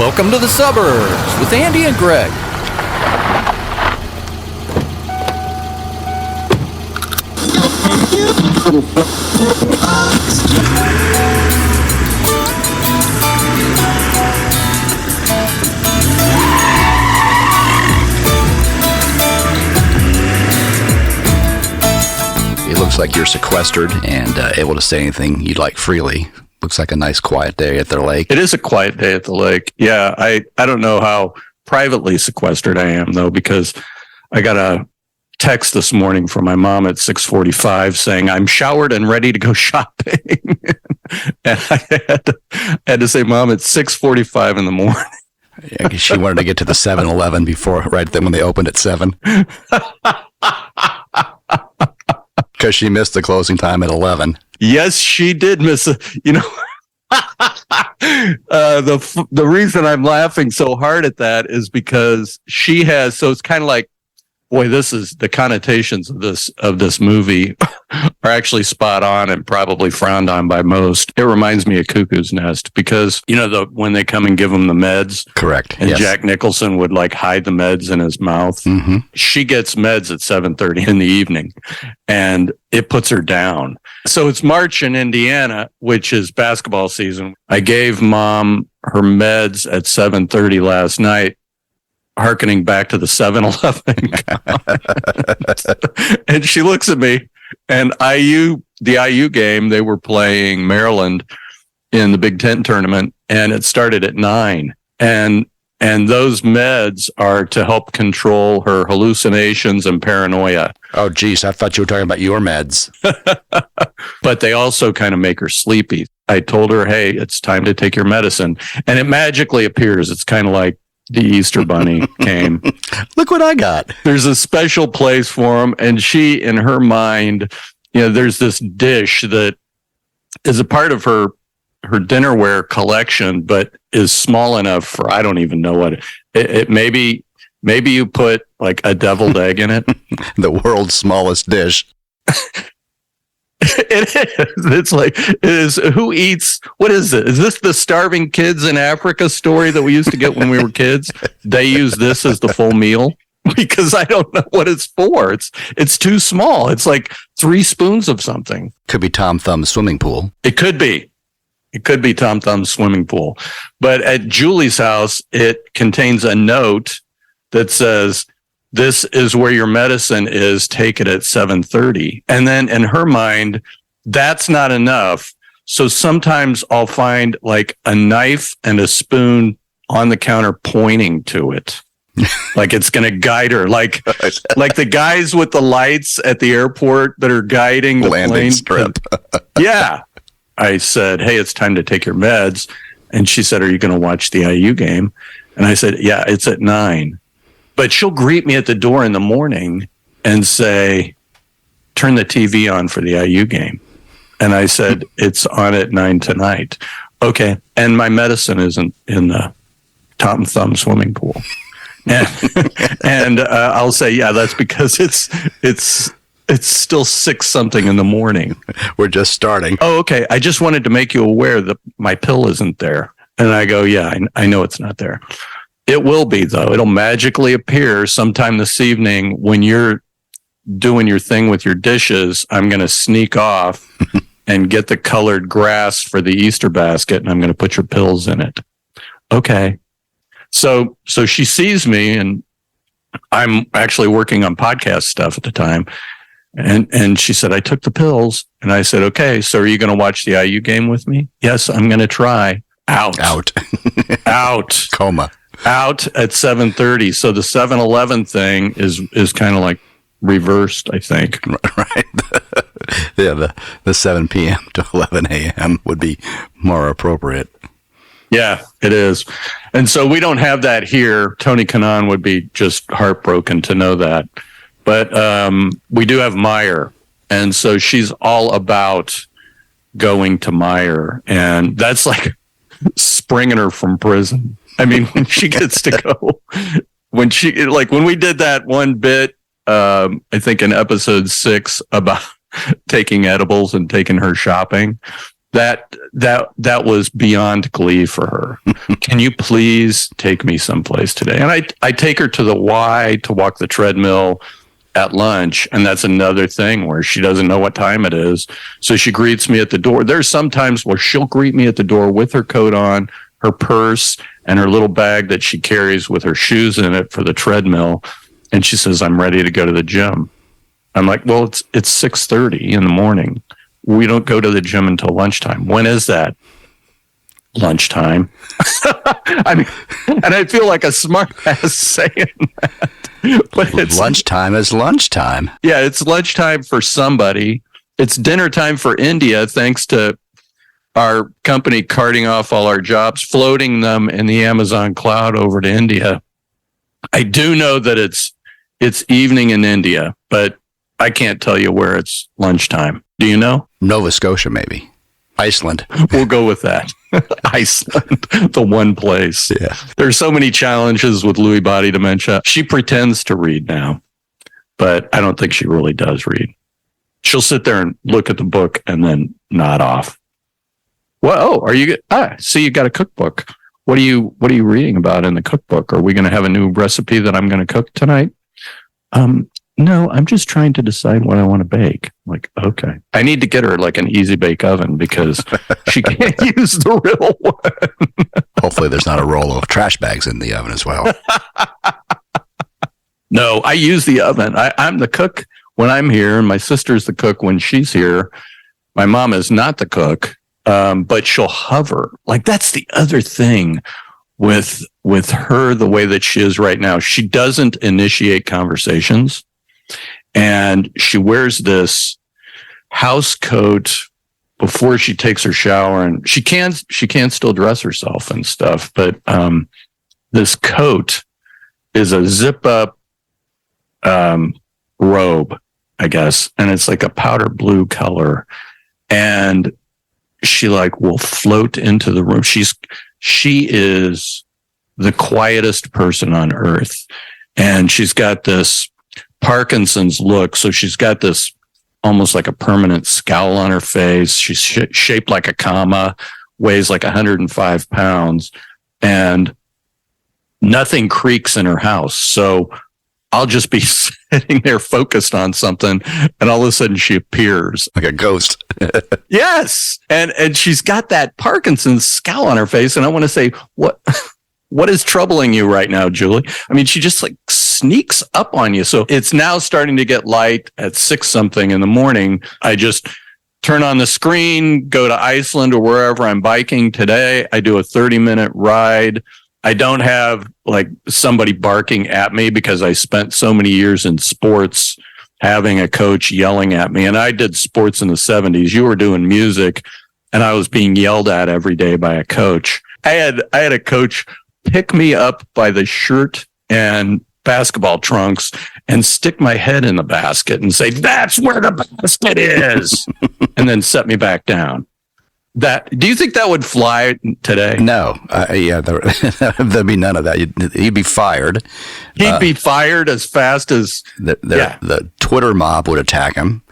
Welcome to the Suburbs with Andy and Greg. It looks like you're sequestered and able to say anything you'd like freely. Looks like a nice quiet day at the lake. It is a quiet day at the lake. Yeah, I don't know how privately sequestered I am, though, because I got a text this morning from my mom at 6:45 saying, I'm showered and ready to go shopping. And I had to say, Mom, it's 6:45 in the morning. Yeah, she wanted to get to the 7-Eleven before, right then when they opened at 7. Because she missed the closing time at 11. Yes, she did miss it. You know, the reason I'm laughing so hard at that is because she has, so it's kind of like, boy, this is the connotations of this movie are actually spot on and probably frowned on by most. It reminds me of Cuckoo's Nest because, you know, when they come and give him the meds. Correct. And yes. Jack Nicholson would like hide the meds in his mouth. Mm-hmm. She gets meds at 7:30 in the evening and it puts her down. So it's March in Indiana, which is basketball season. I gave Mom her meds at 7:30 last night, hearkening back to the 7-Eleven. And she looks at me and the IU game, they were playing Maryland in the Big Ten tournament and it started at 9. And those meds are to help control her hallucinations and paranoia. Oh, geez, I thought you were talking about your meds. But they also kind of make her sleepy. I told her, hey, it's time to take your medicine. And it magically appears. It's kind of like the Easter Bunny came. Look what I got. There's a special place for him. And she, in her mind, you know, there's this dish that is a part of her dinnerware collection, but is small enough for, I don't even know what it maybe you put like a deviled egg in it. The world's smallest dish. It is. It's like, who eats, what is it? Is this the starving kids in Africa story that we used to get when we were kids? They use this as the full meal because I don't know what it's for. It's too small. It's like 3 spoons of something. Could be Tom Thumb's swimming pool. It could be. It could be Tom Thumb's swimming pool. But at Julie's house, it contains a note that says, this is where your medicine is. Take it at 7:30. And then in her mind, that's not enough. So sometimes I'll find like a knife and a spoon on the counter pointing to it. Like it's going to guide her. Like the guys with the lights at the airport that are guiding the landing plane strip. Yeah. I said, hey, it's time to take your meds. And she said, are you going to watch the IU game? And I said, yeah, it's at 9. But she'll greet me at the door in the morning and say, turn the TV on for the IU game. And I said, it's on at 9 tonight. Okay. And my medicine isn't in the Tom Thumb swimming pool. And I'll say, yeah, that's because it's still 6 something in the morning. We're just starting. Oh, okay. I just wanted to make you aware that my pill isn't there. And I go, yeah, I know it's not there. It will be, though. It'll magically appear sometime this evening when you're doing your thing with your dishes. I'm going to sneak off and get the colored grass for the Easter basket, and I'm going to put your pills in it. Okay. So she sees me, and I'm actually working on podcast stuff at the time. And she said, I took the pills. And I said, okay, so are you going to watch the IU game with me? Yes, I'm going to try. Out. Coma. Out at 7:30. So the 7-Eleven thing is kind of like reversed, I think. Right. Yeah, the 7 p.m. to 11 a.m. would be more appropriate. Yeah, it is. And so we don't have that here. Tony Kanaan would be just heartbroken to know that. But we do have Meyer. And so she's all about going to Meyer. And that's like springing her from prison. I mean, when she gets to go, when we did that one bit, I think in episode 6 about taking edibles and taking her shopping, that was beyond glee for her. Can you please take me someplace today? And I take her to the Y to walk the treadmill at lunch. And that's another thing where she doesn't know what time it is. So she greets me at the door. There's some times where she'll greet me at the door with her coat on, her purse, and her little bag that she carries with her shoes in it for the treadmill. And she says, I'm ready to go to the gym. I'm like, well, it's 6:30 in the morning. We don't go to the gym until lunchtime. When is that? Lunchtime. I mean, and I feel like a smart ass saying that. But it's lunchtime is lunchtime. Yeah, it's lunchtime for somebody. It's dinner time for India, thanks to our company carting off all our jobs, floating them in the Amazon cloud over to India. I do know that it's evening in India, but I can't tell you where it's lunchtime. Do you know? Nova Scotia, maybe. Iceland. We'll go with that. Iceland, the one place. Yeah. There's so many challenges with Lewy body dementia. She pretends to read now, but I don't think she really does read. She'll sit there and look at the book and then nod off. Well, are you? See, you got a cookbook. What are you reading about in the cookbook? Are we going to have a new recipe that I'm going to cook tonight? No, I'm just trying to decide what I want to bake. I'm like, okay. I need to get her like an easy bake oven because she can't use the real one. Hopefully there's not a roll of trash bags in the oven as well. No, I use the oven. I'm the cook when I'm here, and my sister's the cook when she's here. My mom is not the cook, but she'll hover. Like, that's the other thing with her, the way that she is right now. She doesn't initiate conversations. And she wears this house coat before she takes her shower, and she can still dress herself and stuff. But this coat is a zip up robe, I guess, and it's like a powder blue color. And she like will float into the room. She is the quietest person on earth, and she's got this Parkinson's look. So she's got this almost like a permanent scowl on her face. She's shaped like a comma, weighs like 105 pounds, and nothing creaks in her house. So I'll just be sitting there focused on something, and all of a sudden she appears like a ghost. Yes. And she's got that Parkinson's scowl on her face. And I want to say, what is troubling you right now, Julie? I mean, she just like sneaks up on you. So it's now starting to get light at 6 something in the morning. I just turn on the screen, go to Iceland or wherever I'm biking today. I do a 30-minute ride. I don't have like somebody barking at me because I spent so many years in sports having a coach yelling at me. And I did sports in the 70s. You were doing music, and I was being yelled at every day by a coach. I had a coach pick me up by the shirt and basketball trunks and stick my head in the basket and say, "That's where the basket is," and then set me back down. Do you think that would fly today? No. Yeah, there'd be none of that. He'd be fired. He'd be fired as fast as... The Twitter mob would attack him.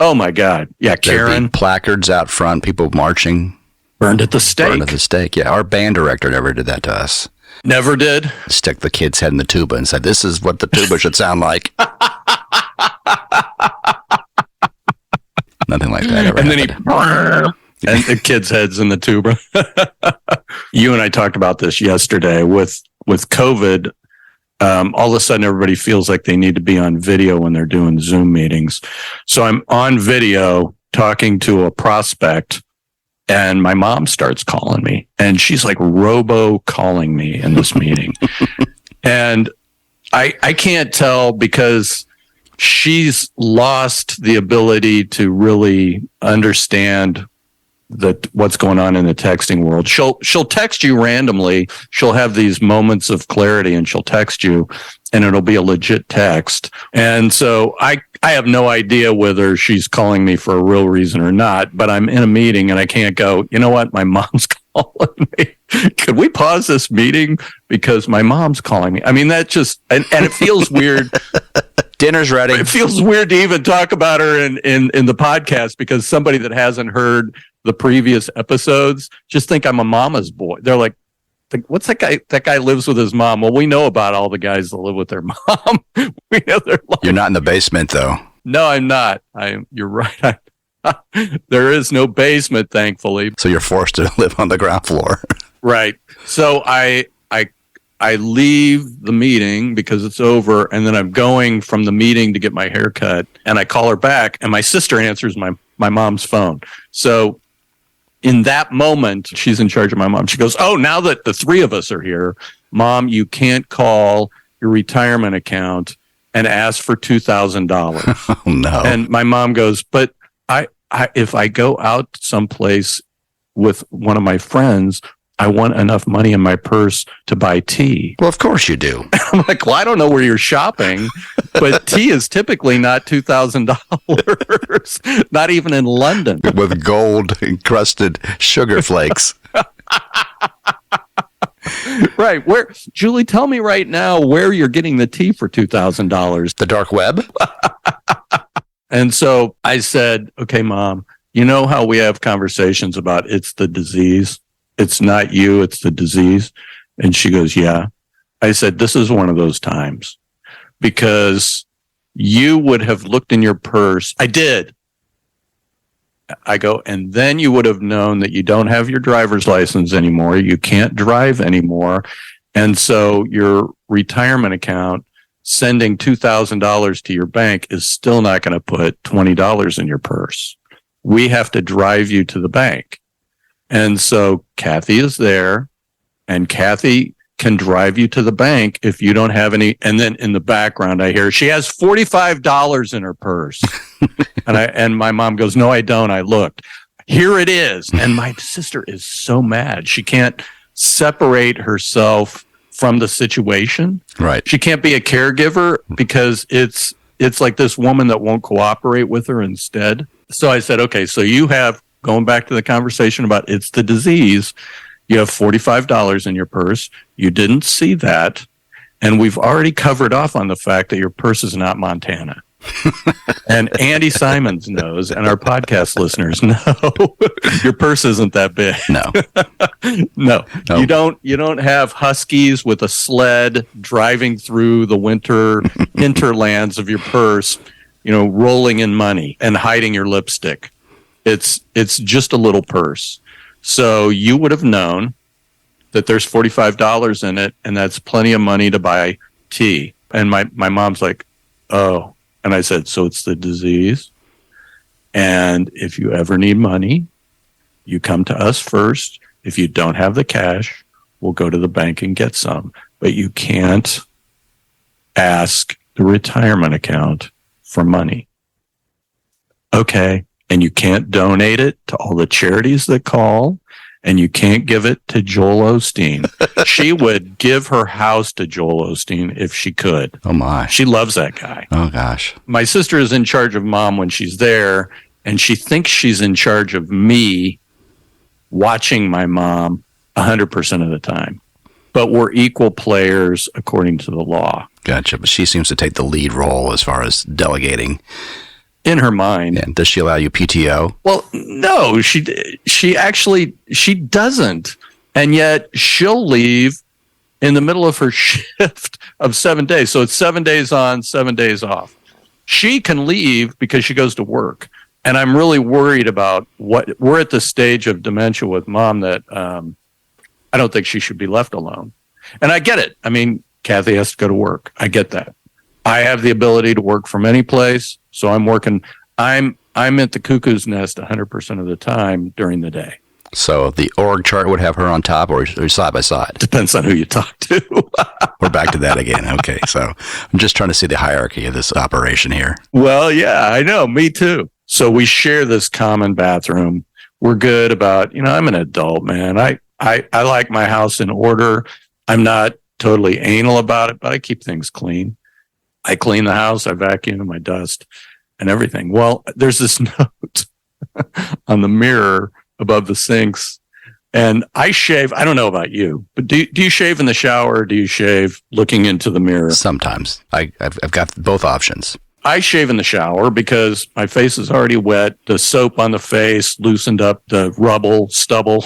Oh, my God. Yeah, Karen. There'd be placards out front, people marching. Burned at the stake. Burned at the stake, yeah. Our band director never did that to us. Never did? Stick the kid's head in the tuba and said, "This is what the tuba should sound like." Nothing like that ever happened. Then and the kids' heads in the tuba. You and I talked about this yesterday with COVID. All of a sudden, everybody feels like they need to be on video when they're doing Zoom meetings. So I'm on video talking to a prospect, and my mom starts calling me, and she's like robo calling me in this meeting. And I can't tell because she's lost the ability to really understand what's going on in the texting world. She'll text you randomly. She'll have these moments of clarity, and she'll text you, and it'll be a legit text. And so I have no idea whether she's calling me for a real reason or not, but I'm in a meeting and I can't go, "You know what? My mom's calling me. Could we pause this meeting because my mom's calling me?" I mean, that just, and it feels weird. Dinner's ready. It feels weird to even talk about her in the podcast because somebody that hasn't heard the previous episodes just think I'm a mama's boy. They're like, what's that guy? That guy lives with his mom. Well, we know about all the guys that live with their mom. We know their life. You're not in the basement, though. No, I'm not. You're right. There is no basement, thankfully. So you're forced to live on the ground floor. Right. So I leave the meeting because it's over, and then I'm going from the meeting to get my hair cut, and I call her back, and my sister answers my mom's phone. So in that moment, she's in charge of my mom. She goes, "Oh, now that the three of us are here, Mom, you can't call your retirement account and ask for $2,000. Oh, no. And my mom goes, "But if I go out someplace with one of my friends, I want enough money in my purse to buy tea." Well, of course you do. I'm like, "Well, I don't know where you're shopping, but tea is typically not $2,000, not even in London." With gold encrusted sugar flakes. Right. Where, Julie, tell me right now where you're getting the tea for $2,000. The dark web? And so I said, "Okay, Mom, you know how we have conversations about it's the disease? It's not you, it's the disease." And she goes, "Yeah." I said, "This is one of those times because you would have looked in your purse." I did. I go, "And then you would have known that you don't have your driver's license anymore. You can't drive anymore. And so your retirement account sending $2,000 to your bank is still not going to put $20 in your purse. We have to drive you to the bank." And so Kathy is there, and Kathy can drive you to the bank if you don't have any. And then in the background, I hear she has $45 in her purse. And my mom goes, "No, I don't. I looked. Here it is." And my sister is so mad. She can't separate herself from the situation. Right. She can't be a caregiver because it's like this woman that won't cooperate with her instead. So I said, "Okay, so you have," going back to the conversation about it's the disease, "you have $45 in your purse. You didn't see that. And we've already covered off on the fact that your purse is not Montana." And Andy Simons knows, and our podcast listeners know, your purse isn't that big. No. No. You don't have huskies with a sled driving through the winter hinterlands of your purse, rolling in money and hiding your lipstick. It's just a little purse. So you would have known that there's $45 in it, and that's plenty of money to buy tea. And my mom's like, "Oh." And I said, "So it's the disease. And if you ever need money, you come to us first. If you don't have the cash, we'll go to the bank and get some. But you can't ask the retirement account for money." "Okay. And you can't donate it to all the charities that call, and you can't give it to Joel Osteen." She would give her house to Joel Osteen if she could. Oh, my. She loves that guy. Oh, gosh. My sister is in charge of Mom when she's there, and she thinks she's in charge of me watching my mom 100% of the time. But we're equal players according to the law. Gotcha. But she seems to take the lead role as far as delegating. In her mind. And does she allow you PTO? Well, no, she doesn't. And yet she'll leave in the middle of her shift of 7 days. So it's 7 days on, 7 days off. She can leave because she goes to work. And I'm really worried about we're at the stage of dementia with Mom that I don't think she should be left alone. And I get it. I mean, Kathy has to go to work. I get that. I have the ability to work from any place. So I'm working. I'm at the Cuckoo's Nest 100% of the time during the day. So the org chart would have her on top or side by side? Depends on who you talk to. We're back to that again. Okay. So I'm just trying to see the hierarchy of this operation here. Well, yeah, I know. Me too. So we share this common bathroom. We're good about, I'm an adult, man. I like my house in order. I'm not totally anal about it, but I keep things clean. I clean the house. I vacuum my dust and everything. Well, there's this note on the mirror above the sinks, and I shave. I don't know about you, but do you shave in the shower or do you shave looking into the mirror? Sometimes. I've got both options. I shave in the shower because my face is already wet. The soap on the face loosened up the stubble.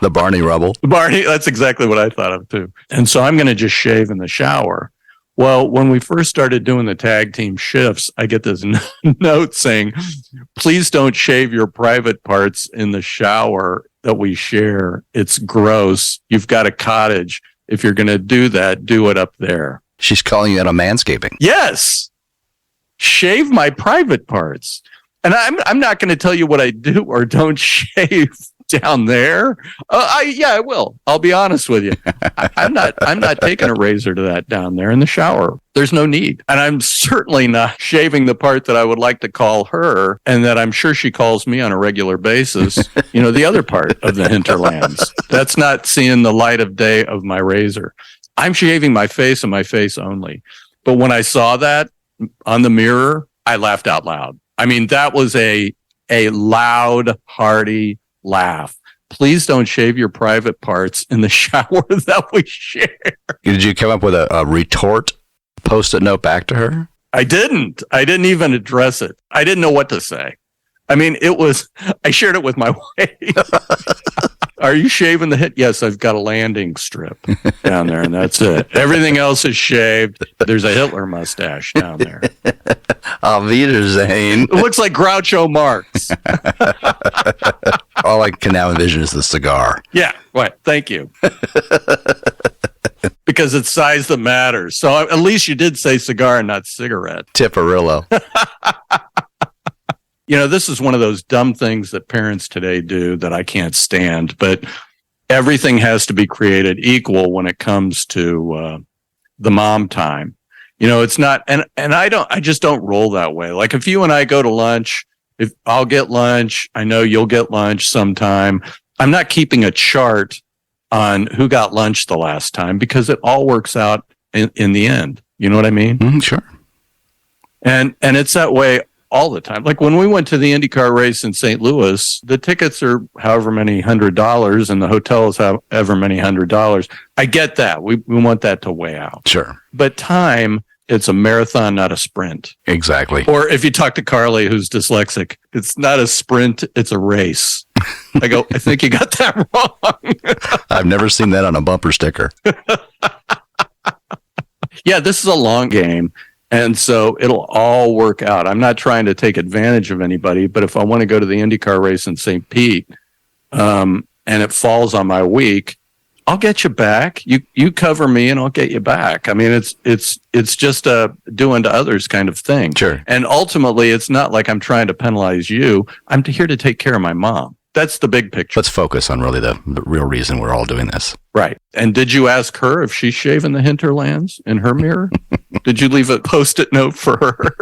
The Barney rubble. Barney, that's exactly what I thought of too. And so I'm going to just shave in the shower. Well, when we first started doing the tag team shifts, I get this note saying, please don't shave your private parts in the shower that we share. It's gross. You've got a cottage. If you're going to do that, do it up there. She's calling you out on manscaping. Yes. Shave my private parts. And I'm not going to tell you what I do or don't shave down there. I will. I'll be honest with you. I'm not taking a razor to that down there in the shower. There's no need. And I'm certainly not shaving the part that I would like to call her and that I'm sure she calls me on a regular basis. The other part of the hinterlands. That's not seeing the light of day of my razor. I'm shaving my face and my face only. But when I saw that on the mirror, I laughed out loud. I mean, that was a loud, hearty laugh. Please don't shave your private parts in the shower that we share. Did you come up with a retort post-it note back to her? I didn't even address it. I didn't know what to say. I mean, I shared it with my wife. Are you shaving the hit? Yes, I've got a landing strip down there, and that's it. Everything else is shaved. There's a Hitler mustache down there. Auf Wiedersehen. It looks like Groucho Marx. All I can now envision is the cigar. Yeah, right. Thank you. Because it's size that matters. So at least you did say cigar and not cigarette. Tipperillo. This is one of those dumb things that parents today do that I can't stand, but everything has to be created equal when it comes to the mom time. It's not, and I just don't roll that way. Like if you and I go to lunch, if I'll get lunch, I know you'll get lunch sometime. I'm not keeping a chart on who got lunch the last time because it all works out in the end. You know what I mean? Mm, sure. And it's that way all the time. Like when we went to the IndyCar race in St. Louis, the tickets are however many $100 and the hotel is however many $100. I get that. We want that to weigh out. Sure. But time, it's a marathon, not a sprint. Exactly. Or if you talk to Carly, who's dyslexic, it's not a sprint, it's a race. I go, I think you got that wrong. I've never seen that on a bumper sticker. Yeah, this is a long game. And so it'll all work out. I'm not trying to take advantage of anybody, but if I want to go to the IndyCar race in St. Pete, and it falls on my week, I'll get you back. You cover me and I'll get you back. I mean, it's just a do unto others kind of thing. Sure. And ultimately, it's not like I'm trying to penalize you. I'm here to take care of my mom. That's the big picture. Let's focus on really the real reason we're all doing this. Right. And did you ask her if she's shaving the hinterlands in her mirror? Did you leave a Post-it note for her?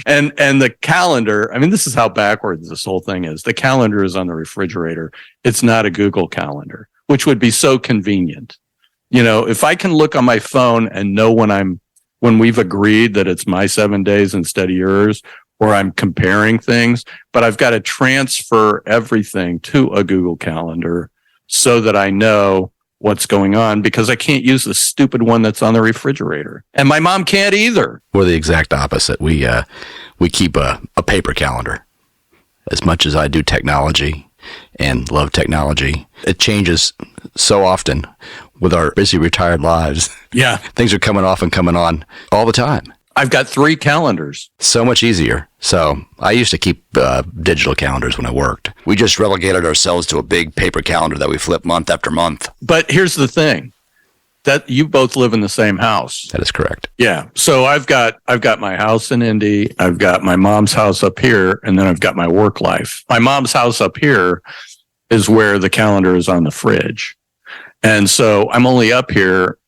and the calendar, I mean, this is how backwards this whole thing is. The calendar is on the refrigerator. It's not a Google calendar, which would be so convenient. If I can look on my phone and know when we've agreed that it's my 7 days instead of yours, or I'm comparing things, but I've got to transfer everything to a Google Calendar so that I know what's going on because I can't use the stupid one that's on the refrigerator. And my mom can't either. We're the exact opposite. We keep a paper calendar. As much as I do technology and love technology, it changes so often with our busy retired lives. Yeah. Things are coming off and coming on all the time. I've got 3 calendars. So much easier. So I used to keep digital calendars when I worked. We just relegated ourselves to a big paper calendar that we flip month after month. But here's the thing, that you both live in the same house. That is correct. Yeah. So I've got my house in Indy. I've got my mom's house up here, and then I've got my work life. My mom's house up here is where the calendar is on the fridge. And so I'm only up here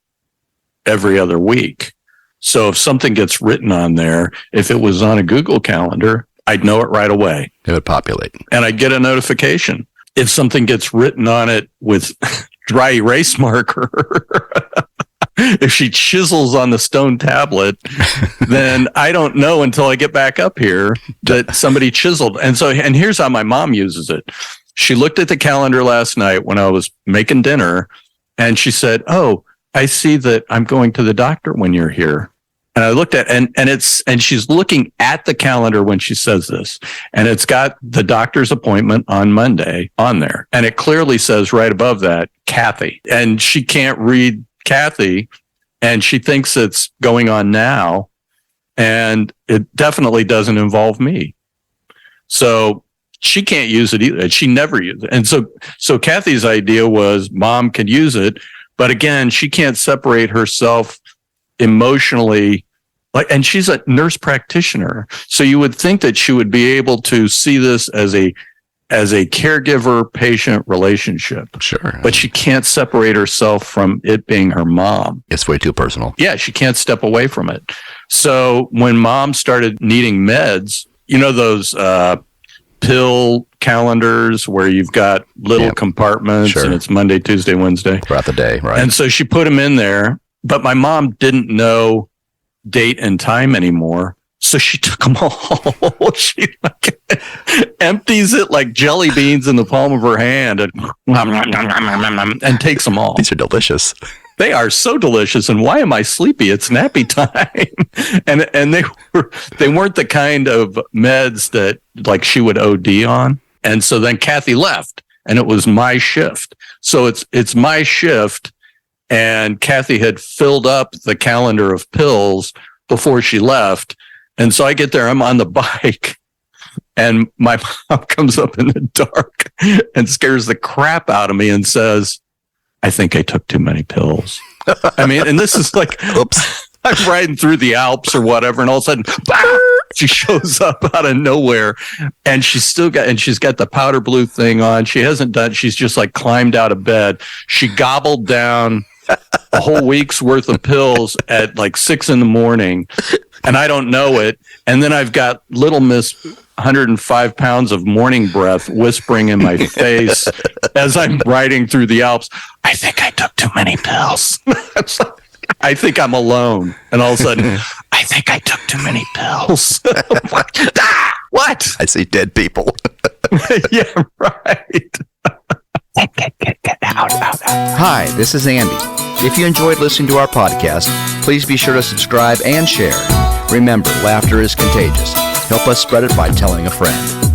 every other week. So if something gets written on there, if it was on a Google Calendar, I'd know it right away. It would populate. And I'd get a notification. If something gets written on it with dry erase marker, if she chisels on the stone tablet, then I don't know until I get back up here that somebody chiseled. And here's how my mom uses it. She looked at the calendar last night when I was making dinner, and she said, "Oh, I see that I'm going to the doctor when you're here." And I looked at and she's looking at the calendar when she says this, and it's got the doctor's appointment on Monday on there, and it clearly says right above that Kathy, and she can't read Kathy, and she thinks it's going on now, and it definitely doesn't involve me, so she can't use it either. She never used it, and so Kathy's idea was Mom could use it, but again, she can't separate herself emotionally, and she's a nurse practitioner, so you would think that she would be able to see this as a caregiver patient relationship. Sure. But she can't separate herself from it being her mom. It's way too personal. Yeah, she can't step away from it. So when Mom started needing meds, those pill calendars where you've got little compartments, sure, and it's Monday, Tuesday, Wednesday throughout the day, right? And so she put them in there. But my mom didn't know date and time anymore. So she took them all. She empties it like jelly beans in the palm of her hand and takes them all. These are delicious. They are so delicious. And why am I sleepy? It's nappy time. and they weren't the kind of meds that like she would OD on. And so then Kathy left and it was my shift. So it's my shift. And Kathy had filled up the calendar of pills before she left. And so I get there, I'm on the bike, and my mom comes up in the dark and scares the crap out of me and says, I think I took too many pills. I mean, and this is like, oops, I'm riding through the Alps or whatever, and all of a sudden, she shows up out of nowhere, and she's got the powder blue thing on. She's just like climbed out of bed. She gobbled down a whole week's worth of pills at like 6 a.m, and I don't know it. And then I've got little Miss 105 pounds of morning breath whispering in my face as I'm riding through the Alps. I think I took too many pills. I think I'm alone. And all of a sudden, I think I took too many pills. What? I see dead people. Yeah, right. Get out. Hi, this is Andy. If you enjoyed listening to our podcast, please be sure to subscribe and share. Remember, laughter is contagious. Help us spread it by telling a friend.